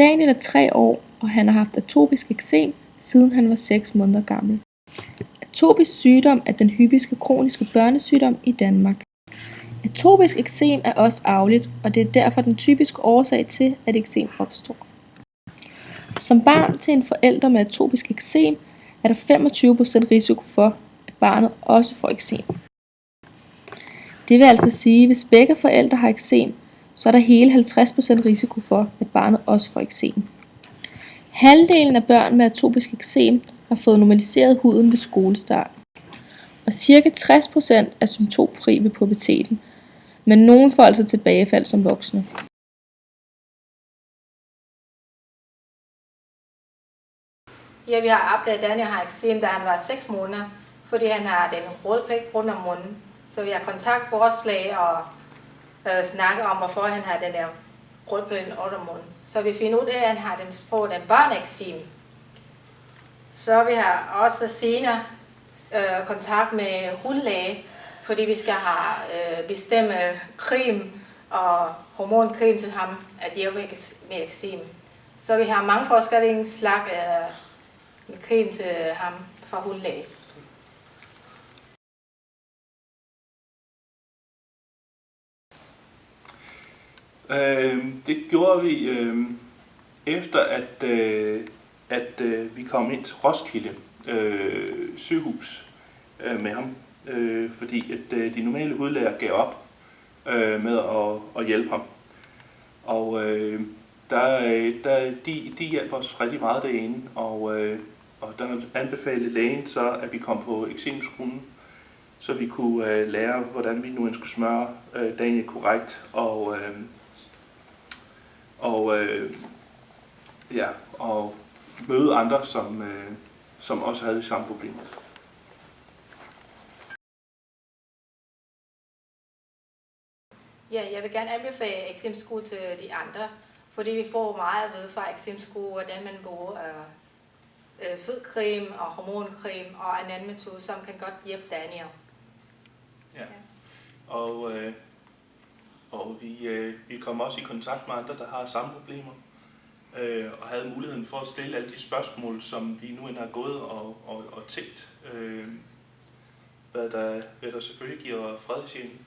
Daniel er 3 år, og han har haft atopisk eksem, siden han var 6 måneder gammel. Atopisk sygdom er den hyppigste kroniske børnesygdom i Danmark. Atopisk eksem er også arveligt, og det er derfor den typiske årsag til, at eksem opstår. Som barn til en forælder med atopisk eksem er der 25% risiko for, at barnet også får eksem. Det vil altså sige, at hvis begge forældre har eksem, så er der hele 50% risiko for, at barnet også får eksem. Halvdelen af børn med atopisk eksem har fået normaliseret huden ved skolestart, og ca. 60% er symptomfri ved puberteten, men nogen får altså tilbagefald som voksne. Ja, vi har opdaget, at Daniel har eksem, da han var 6 måneder, fordi han har den røde plet rundt om munden. Så vi har kontakt med vores læge og snakke om, hvorfor han har den der røde plet rundt om munden. Så vi finder ud af, at han har den børneeksem. Så vi har også senere kontakt med hudlæge, fordi vi skal have bestemme creme og hormoncreme til ham, at hjælpe med eksem. Så vi har mange forskellige slags creme til ham fra hudlæge. Det gjorde vi efter at vi kom ind til Roskilde sygehus med ham, fordi at de normale hudlæger gav op med at hjælpe ham. Og de hjælper os rigtig meget derinde, og der anbefalede lægen så, at vi kom på eksemskolen, så vi kunne lære, hvordan vi nu skulle smøre Daniel korrekt, og møde andre, som også havde de samme problemer. Ja, jeg vil gerne anbefale eksemskole til de andre, fordi vi får meget at vide fra eksemskole, hvordan man bruger fedtcreme og hormoncreme og en anden metode, som kan godt hjælpe Daniel. Ja. Og vi kom også i kontakt med andre, der har samme problemer, og havde muligheden for at stille alle de spørgsmål, som vi nu har gået og tænkt, hvad der selvfølgelig giver fred i sjælen.